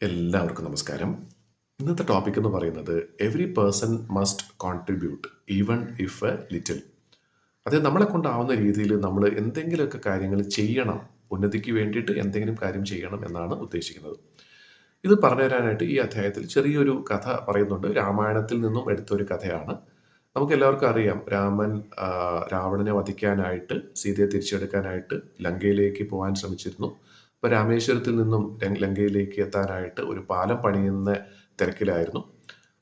എല്ലാവർക്കും നമസ്കാരം. ഇന്നത്തെ ടോപ്പിക് എന്ന് പറയുന്നത് every person must contribute even if A little. അത് നമ്മളെ കൊണ്ടാവുന്ന രീതിയിൽ നമ്മൾ എന്തെങ്കിലുമൊക്കെ കാര്യങ്ങൾ ചെയ്യണം, ഉന്നതിക്ക് വേണ്ടിയിട്ട് എന്തെങ്കിലും കാര്യം ചെയ്യണം എന്നാണ് ഉദ്ദേശിക്കുന്നത്. ഇത് പറഞ്ഞു തരാനായിട്ട് ഈ അധ്യായത്തിൽ ചെറിയൊരു കഥ പറയുന്നുണ്ട്. രാമായണത്തിൽ നിന്നും എടുത്തൊരു കഥയാണ്. നമുക്ക് എല്ലാവർക്കും അറിയാം, രാമൻ രാവണനെ വധിക്കാനായിട്ട് സീതയെ തിരിച്ചെടുക്കാനായിട്ട് ലങ്കയിലേക്ക് പോകാൻ ശ്രമിച്ചിരുന്നു. അപ്പോൾ രാമേശ്വരത്തിൽ നിന്നും ലങ്കയിലേക്ക് എത്താനായിട്ട് ഒരു പാലം പണിയുന്ന തിരക്കിലായിരുന്നു.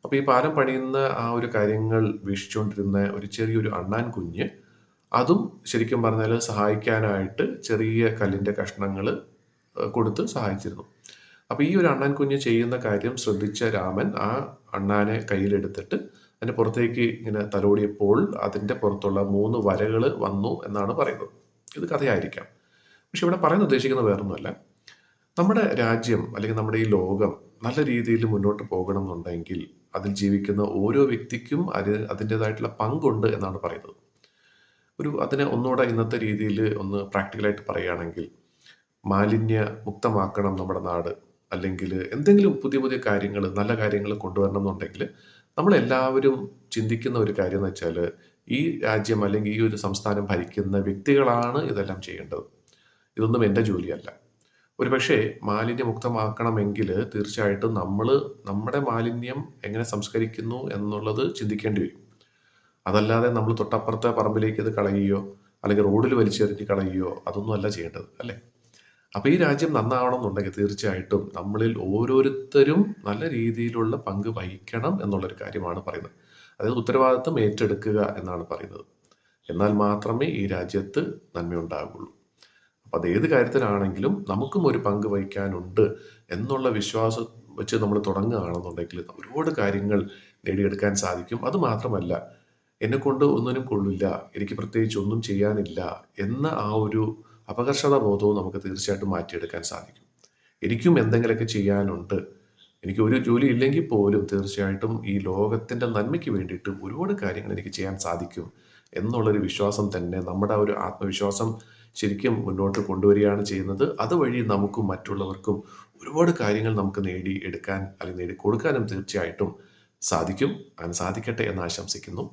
അപ്പോൾ ഈ പാലം പണിയുന്ന ആ ഒരു കാര്യങ്ങൾ വീക്ഷിച്ചുകൊണ്ടിരുന്ന ഒരു ചെറിയൊരു അണ്ണാൻ കുഞ്ഞ്, അതും ശരിക്കും പറഞ്ഞാൽ സഹായിക്കാനായിട്ട് ചെറിയ കല്ലിൻ്റെ കഷ്ണങ്ങൾ കൊടുത്ത് സഹായിച്ചിരുന്നു. അപ്പോൾ ഈ ഒരു അണ്ണാൻ കുഞ്ഞ് ചെയ്യുന്ന കാര്യം ശ്രദ്ധിച്ച രാമൻ ആ അണ്ണാനെ കയ്യിലെടുത്തിട്ട് അതിൻ്റെ പുറത്തേക്ക് ഇങ്ങനെ തലോടിയപ്പോൾ അതിൻ്റെ പുറത്തുള്ള 3 വരകൾ വന്നു എന്നാണ് പറയുന്നത്. ഇത് കഥയായിരിക്കാം. പക്ഷെ ഇവിടെ പറയാൻ ഉദ്ദേശിക്കുന്നത് വേറൊന്നുമല്ല. നമ്മുടെ രാജ്യം അല്ലെങ്കിൽ നമ്മുടെ ഈ ലോകം നല്ല രീതിയിൽ മുന്നോട്ട് പോകണം എന്നുണ്ടെങ്കിൽ അതിൽ ജീവിക്കുന്ന ഓരോ വ്യക്തിക്കും അതിൻ്റെതായിട്ടുള്ള പങ്കുണ്ട് എന്നാണ് പറയുന്നത്. അതിനെ ഒന്നുകൂടെ ഇന്നത്തെ രീതിയിൽ ഒന്ന് പ്രാക്ടിക്കലായിട്ട് പറയുകയാണെങ്കിൽ, മാലിന്യ മുക്തമാക്കണം നമ്മുടെ നാട്, അല്ലെങ്കിൽ എന്തെങ്കിലും പുതിയ പുതിയ കാര്യങ്ങൾ, നല്ല കാര്യങ്ങൾ കൊണ്ടുവരണം എന്നുണ്ടെങ്കിൽ നമ്മളെല്ലാവരും ചിന്തിക്കുന്ന ഒരു കാര്യം എന്ന് വെച്ചാൽ, ഈ രാജ്യം അല്ലെങ്കിൽ ഈ ഒരു സംസ്ഥാനം ഭരിക്കുന്ന വ്യക്തികളാണ് ഇതെല്ലാം ചെയ്യേണ്ടത്. ഇതൊന്നും എൻ്റെ ജോലിയല്ല. ഒരുപക്ഷെ മാലിന്യമുക്തമാക്കണമെങ്കിൽ തീർച്ചയായിട്ടും നമ്മുടെ മാലിന്യം എങ്ങനെ സംസ്കരിക്കുന്നു എന്നുള്ളത് ചിന്തിക്കേണ്ടി വരും. അതല്ലാതെ നമ്മൾ തൊട്ടപ്പുറത്തെ പറമ്പിലേക്ക് ഇത് കളയുകയോ അല്ലെങ്കിൽ റോഡിൽ വലിച്ചെറിഞ്ഞ് കളയുകയോ അതൊന്നും അല്ല ചെയ്യേണ്ടത്, അല്ലേ? അപ്പോൾ ഈ രാജ്യം നന്നാവണം എന്നുണ്ടെങ്കിൽ തീർച്ചയായിട്ടും നമ്മളിൽ ഓരോരുത്തരും നല്ല രീതിയിലുള്ള പങ്ക് വഹിക്കണം എന്നുള്ളൊരു കാര്യമാണ് പറയുന്നത്. അതായത് ഉത്തരവാദിത്വം ഏറ്റെടുക്കുക എന്നാണ് പറയുന്നത്. എന്നാൽ മാത്രമേ ഈ രാജ്യത്ത് നന്മയുണ്ടാകുള്ളൂ. അപ്പം അത് ഏത് കാര്യത്തിലാണെങ്കിലും നമുക്കും ഒരു പങ്ക് വഹിക്കാനുണ്ട് എന്നുള്ള വിശ്വാസം വെച്ച് നമ്മൾ തുടങ്ങുകയാണെന്നുണ്ടെങ്കിൽ ഒരുപാട് കാര്യങ്ങൾ നേടിയെടുക്കാൻ സാധിക്കും. അത് മാത്രമല്ല, എന്നെക്കൊണ്ട് ഒന്നിനും കൊള്ളില്ല, എനിക്ക് പ്രത്യേകിച്ച് ഒന്നും ചെയ്യാനില്ല എന്ന ആ ഒരു അപകർഷത ബോധവും നമുക്ക് തീർച്ചയായിട്ടും മാറ്റിയെടുക്കാൻ സാധിക്കും. എനിക്കും എന്തെങ്കിലുമൊക്കെ ചെയ്യാനുണ്ട്, എനിക്ക് ഒരു ജോലി ഇല്ലെങ്കിൽ പോലും തീർച്ചയായിട്ടും ഈ ലോകത്തിൻ്റെ നന്മയ്ക്ക് വേണ്ടിയിട്ട് ഒരുപാട് കാര്യങ്ങൾ എനിക്ക് ചെയ്യാൻ സാധിക്കും എന്നുള്ളൊരു വിശ്വാസം തന്നെ, നമ്മുടെ ആ ഒരു ആത്മവിശ്വാസം ശരിക്കും മുന്നോട്ട് കൊണ്ടുവരികയാണ് ചെയ്യുന്നത്. അതുവഴി നമുക്കും മറ്റുള്ളവർക്കും ഒരുപാട് കാര്യങ്ങൾ നമുക്ക് നേടിയെടുക്കാൻ അല്ലെങ്കിൽ നേടിക്കൊടുക്കാനും തീർച്ചയായിട്ടും സാധിക്കും. അങ്ങനെ സാധിക്കട്ടെ എന്ന് ആശംസിക്കുന്നു.